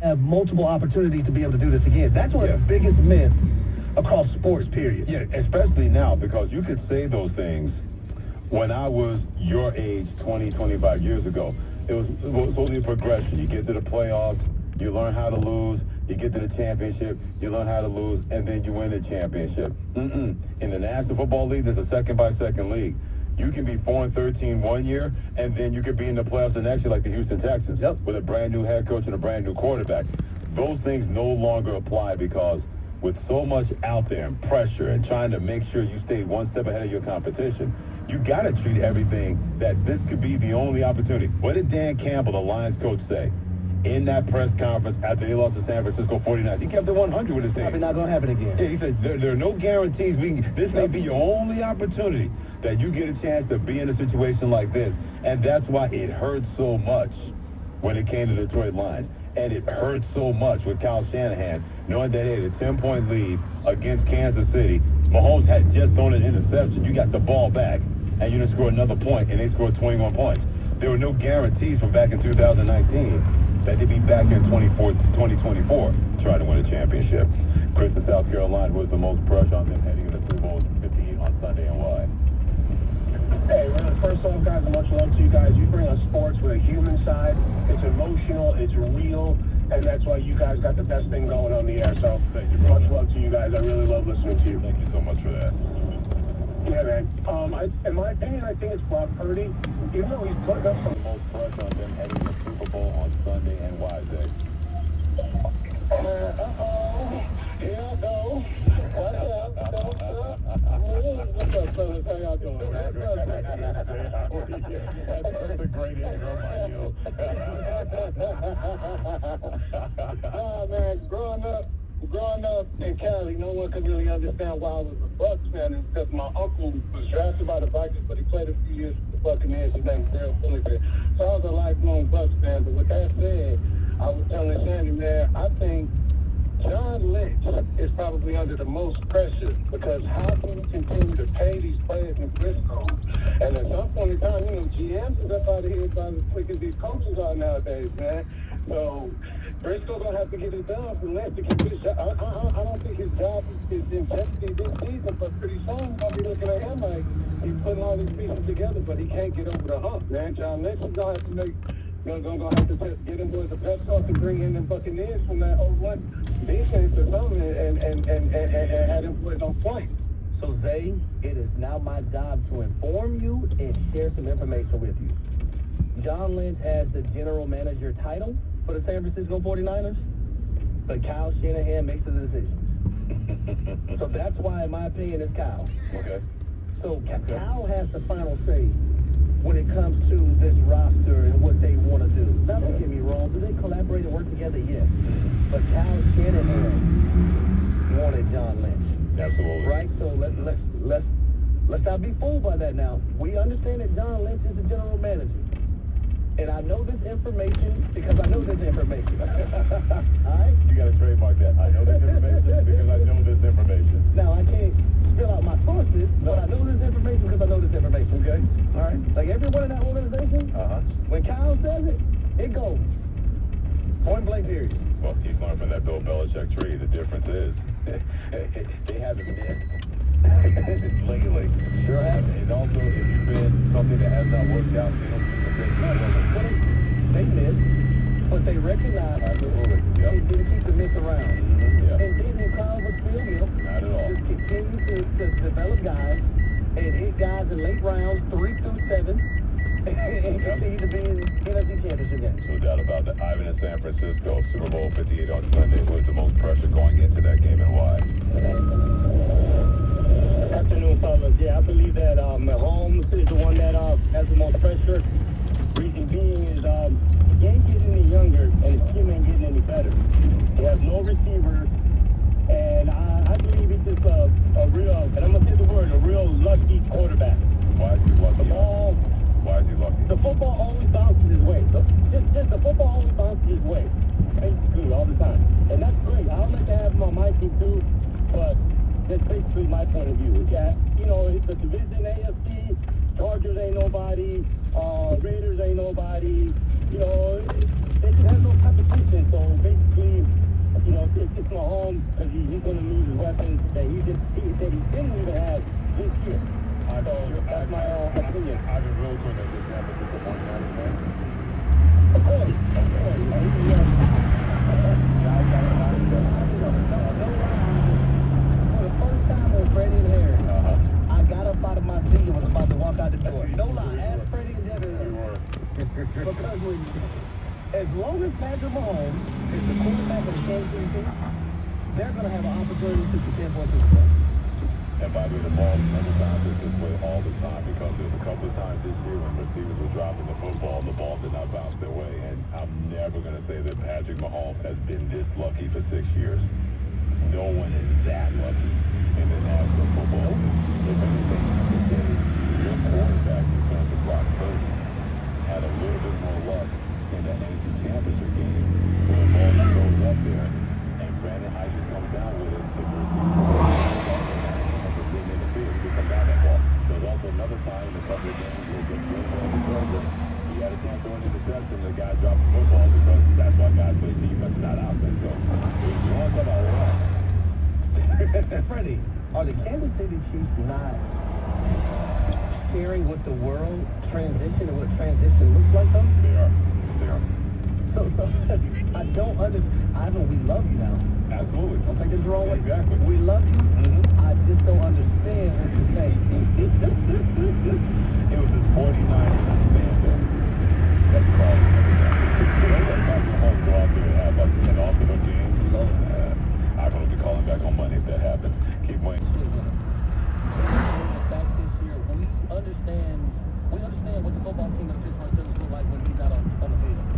have multiple opportunities to be able to do this again. That's one of the biggest myths across sports, period. Yeah, especially now, because you could say those things when I was your age 20, 25 years ago. It was only a progression. You get to the playoffs, you learn how to lose, you get to the championship, you learn how to lose, and then you win the championship. In the National Football League, there's a second-by-second league. You can be 4-13 one year, and then you could be in the playoffs the next year, like the Houston Texans, with a brand new head coach and a brand new quarterback. Those things no longer apply because with so much out there and pressure and trying to make sure you stay one step ahead of your competition, you got to treat everything that this could be the only opportunity. What did Dan Campbell, the Lions coach, say in that press conference after they lost to San Francisco 49ers? He kept it 100 with his team. Probably not going to happen again. Yeah, he said, there are no guarantees. This may be your only opportunity that you get a chance to be in a situation like this. And that's why it hurt so much when it came to the Detroit Lions. And it hurt so much with Kyle Shanahan, knowing that they had a 10-point lead against Kansas City. Mahomes had just thrown an interception. You got the ball back, and you didn't score another point, and they scored 21 points. There were no guarantees from back in 2019 that they'd be back in 2024 trying to win a championship. Chris in South Carolina was the most pressure on them heading into Super Bowl 15 on Sunday, and why? Hey, really, first off, guys, much love to you guys. You bring us sports with a human side. It's emotional, it's real, and that's why you guys got the best thing going on the air. So, thank you, brother. Much love to you guys. I really love listening to you. Thank you so much for that. Yeah, man. In my opinion, I think it's Brock Purdy. Even though he's putting up some Most pressure on them heading to Super Bowl on Sunday, and why is that? Here I go. What's up, fellas? How y'all doing, man? That's a great intro by you. Man, growing up in Cali, no one could really understand why I was a Bucks fan. It's because my uncle was drafted by the Vikings, but he played a few years with the Buccaneers. His name is Daryl Fullerton. So I was a lifelong Bucks fan. But with that said, I was telling Sandy, man, I think John Lynch is probably under the most pressure because how can we continue to pay these players in Frisco? And at some point in time, GMs is up out of here about as quick as these coaches are nowadays, man. So Frisco gonna have to get it done for Lynch to keep his job. I don't think his job is in jeopardy this season, but pretty soon I'll be looking at him like he's putting all these pieces together, but he can't get over the hump, man. John Lynch is gonna have to make. Gonna have to get him boys a pep talk and bring in them Buccaneers from that 0-1 defense or something and have them boys on point. So, Zay, it is now my job to inform you and share some information with you. John Lynch has the general manager title for the San Francisco 49ers, but Kyle Shanahan makes the decisions. So that's why, in my opinion, it's Kyle. Okay. So Kyle has the final say when it comes to this roster and what they want to do. Now, don't get me wrong. Do they collaborate and work together? Yes. But Kyle Shanahan wanted John Lynch. Absolutely. Right? So let's not be fooled by that now. We understand that John Lynch is the general manager. And I know this information because I know this information. All right? You got to trademark that. I know this information because I know this information. Now, I can't spill out my sources, but I know this information because I know this information, okay? All right? Like everyone in that organization, when Kyle says it, it goes. Point blank period. Well, he's learned from that Bill Belichick tree. The difference is they haven't missed lately. Sure have. And also, if you've been something that has not worked out, they don't do the thing. They miss, but they recognize Absolutely. they need to keep the miss around. Yeah. And then Kyle would still miss. Not at all. Just continue to develop guys and hit guys in late rounds 3 through 7 and continue to be in NFC Championship games. No doubt about that. Ivan in San Francisco, Super Bowl 58 on Sunday. Who is the most pressure going into that game and why? Afternoon, fellas. Yeah, I believe that Mahomes is the one that has the most pressure. Reason being is he ain't getting any younger and his team ain't getting any better. He has no receivers, and I believe he's just a real, and I'm gonna say the word, a real lucky quarterback. Why is he lucky? The ball, Why is he lucky? the football always bounces his way. Just the football always bounces his way. Basically, all the time. And that's great. I would like to have him on my team too, but that's basically my point of view. Yeah, it's a division AFC. Chargers ain't nobody. Raiders ain't nobody. There's no competition, so basically, you know, it's Mahomes because he's going to lose his weapons that he didn't even have this year. That's my opinion. I can real quick as a San Francisco 49ers fan. Of course. For the first time on Freddie and Harry, I got up out of my seat and was about to walk out the door. No lie, ask Freddie and Devin. Because as long as Patrick Mahomes is the quarterback of the Kansas City Chiefs, they're going to have an opportunity to contend for a Super Bowl. And by the way, the ball never bounces this way all the time because there's a couple of times this year when receivers were dropping the football, the ball did not bounce their way. And I'm never going to say that Patrick Mahomes has been this lucky for 6 years. No one is that lucky in the National Football. If anything, your quarterback is going to block first. Had a little bit more luck in that AC championship game where the ball goes up there and Brandon Hyson comes down with it to There's also another time in a couple of games where he had a chance to throw an interception and the guy dropped the football because that's why guys play defense, not offense. So if you want to talk about luck. Freddie, are the Kansas City Chiefs not sharing with the world transition and what transition looks like though? They are. So I don't understand. Ivan, we love you now. Absolutely. Don't take this the wrong way. Exactly. We love you. I just don't understand what you're saying. It was his 49ers fandom that caused everything. Don't let Patrick Mahomes go out there and have like an awesome game. I'm going to be calling back on Monday if that happens. Keep waiting. Back this year, we understand what the football team of the Pittsburgh Steelers look like when he's not on the field.